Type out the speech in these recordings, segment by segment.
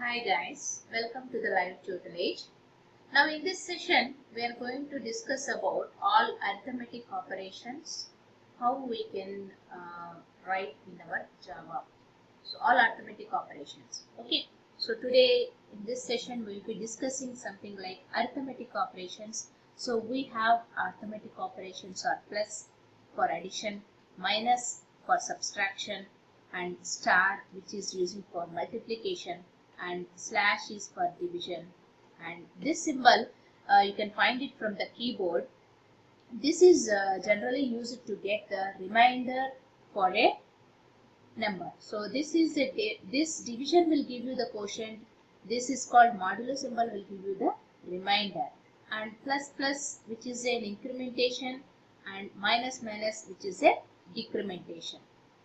Hi guys, welcome to the LiveTutelage. Now in this session, we are going to discuss about all arithmetic operations, how we can write in our Java. So all arithmetic operations. Okay. So today in this session, we will be discussing something like arithmetic operations. So we have arithmetic operations are plus for addition, minus for subtraction, and star which is using for multiplication, and slash is for division. And this symbol you can find it from the keyboard. This is generally used to get the remainder for a number. So this is this division will give you the quotient. This is called modulo symbol will give you the remainder, and plus plus which is an incrementation, and minus minus which is a decrementation.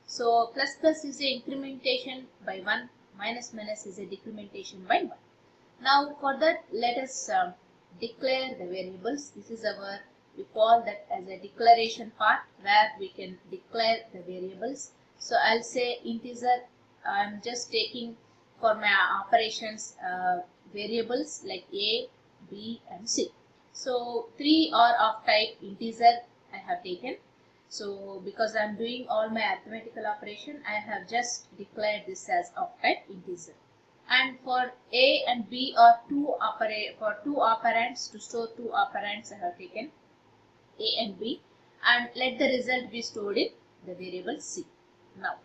So plus plus is a incrementation by 1, minus minus is a decrementation by 1. Now for that, let us declare the variables. This is our, we call that as a declaration part where we can declare the variables. So I'll say integer. I'm just taking for my operations variables like A, B and C. So 3 are of type integer I have taken. So because I'm doing all my arithmetical operation, I have just declared this as of type integer. And for A and B are two operands, to store two operands I have taken A and B, and let the result be stored in the variable C. Now,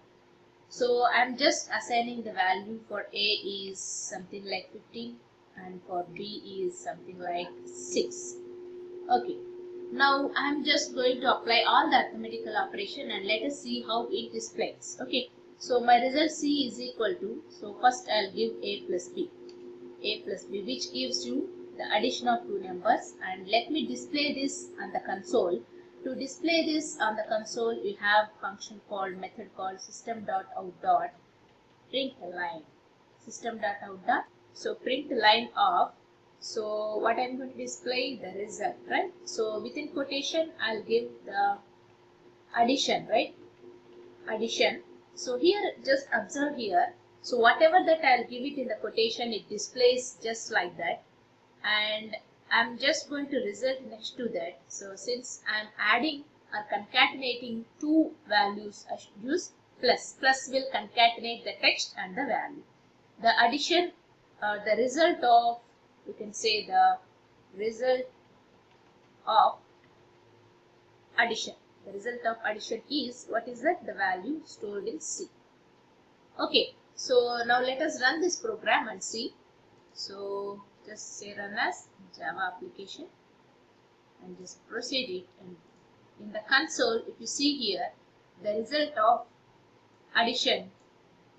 so I'm just assigning the value for A is something like 15 and for B is something like 6. Okay. Now I'm just going to apply all the arithmetical operation and let us see how it displays. Okay. So my result C is equal to, so first I'll give A plus B which gives you the addition of two numbers, and let me display this on the console. To display this on the console, you have function called method called system.out.println. System.out. So print line of, so what I'm going to display the result, right? So within quotation I'll give the addition, right? Addition. So here just observe here. So whatever that I'll give it in the quotation, it displays just like that. And I'm just going to result next to that. So since I'm adding or concatenating two values, I should use plus. Plus will concatenate the text and the value. The addition, the result of, you can say the result of addition. The result of addition is, what is that? The value stored in C. Okay, so now let us run this program and see. So just say run as Java application and just proceed it, and in the console if you see here the result of addition,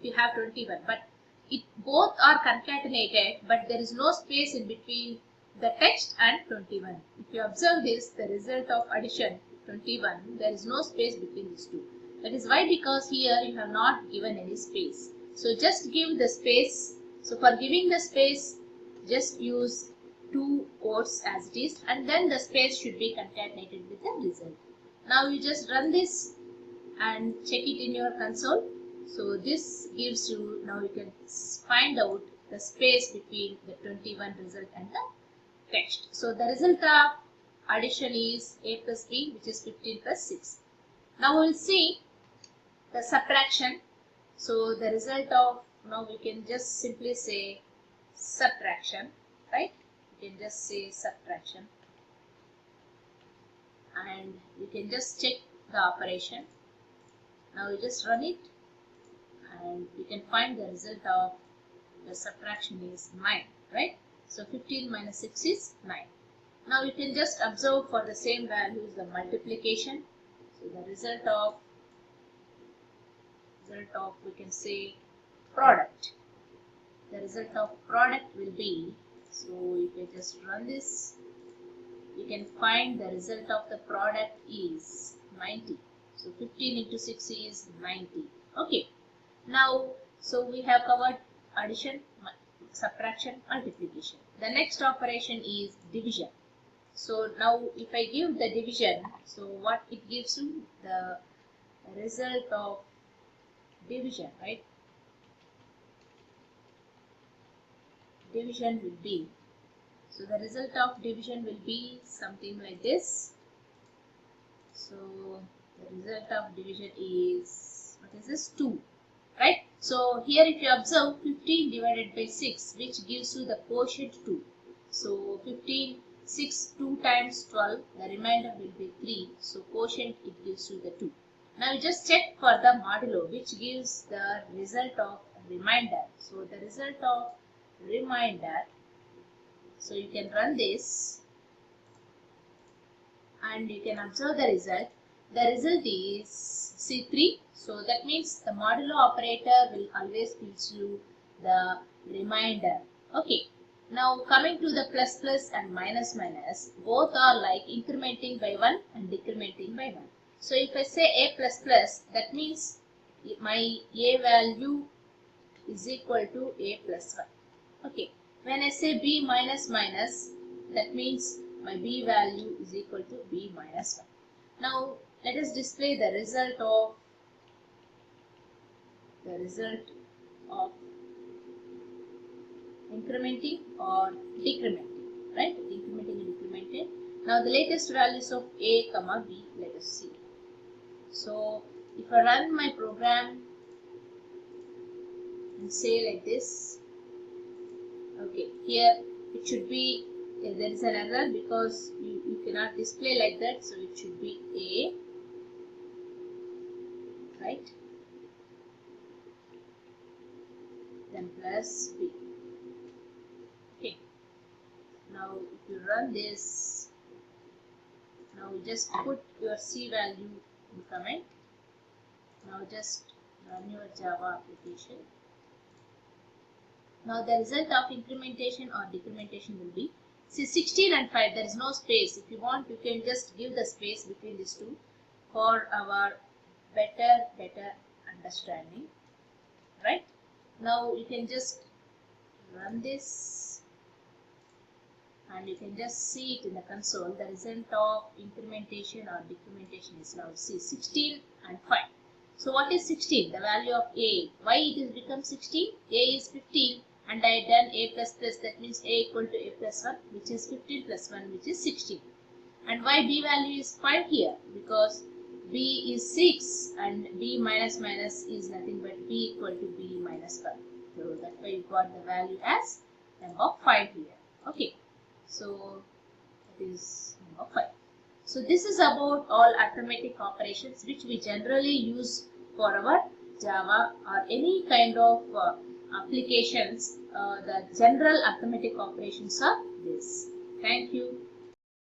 you have 21, but it both are concatenated, but there is no space in between the text and 21. If you observe this, the result of addition 21, there is no space between these two. That is why, because here you have not given any space. So just give the space. So for giving the space, just use two quotes as it is, and then the space should be concatenated with the result. Now you just run this and check it in your console. So this gives you, now you can find out the space between the 21 result and the text. So the result of addition is A plus B, which is 15 plus 6. Now we will see the subtraction. So the result of, now we can just simply say subtraction, right? You can just say subtraction, and you can just check the operation. Now you just run it and you can find the result of the subtraction is 9, right? So 15 minus 6 is 9. Now you can just observe for the same values the multiplication. So the result of we can say product. The result of product will be, so you can just run this, you can find the result of the product is 90. So 15 into 6 is 90. Okay. Now, so we have covered addition, subtraction, multiplication. The next operation is division. So now if I give the division, so what it gives you, the result of division, right? division will be, so the result of division will be something like this. So the result of division is, what is this, 2, right? So here if you observe 15 divided by 6, which gives you the quotient 2. So 15, 6, 2 times 12, the remainder will be 3. So quotient, it gives you the 2. Now you just check for the modulo, which gives the result of remainder. So the result of remainder, so you can run this and you can observe the result. The result is C3. So that means the modulo operator will always gives you the remainder. Okay. Now coming to the plus plus and minus minus, both are like incrementing by 1 and decrementing by 1. So if I say a plus plus, that means my a value is equal to a plus 1. Okay. When I say b minus minus, that means my b value is equal to b minus 1. Now let us display the result of incrementing or decrementing, right? Incrementing and decrementing. Now the latest values of a comma b, let us see. So if I run my program and say like this, okay, here it should be, there is an error because you cannot display like that, so it should be a, right, then plus b. Okay, now if you run this, now just put your c value in comment. Now just run your Java application. Now the result of incrementation or decrementation will be, see, 16 and 5, there is no space. If you want, you can just give the space between these two for our better understanding, right? Now you can just run this and you can just see it in the console. The result of incrementation or decrementation is, now see, 16 and 5. So what is 16? The value of a. Why it is become 16? A is 15 and I done a plus plus, that means a equal to a plus 1, which is 15 plus 1, which is 16. And why b value is 5 here? Because b is 6 and b minus minus is nothing but b equal to b minus 1. So that's why you got the value as number 5 here. Okay, so that is number 5. So this is about all arithmetic operations which we generally use for our Java or any kind of applications. The general arithmetic operations are this. Thank you.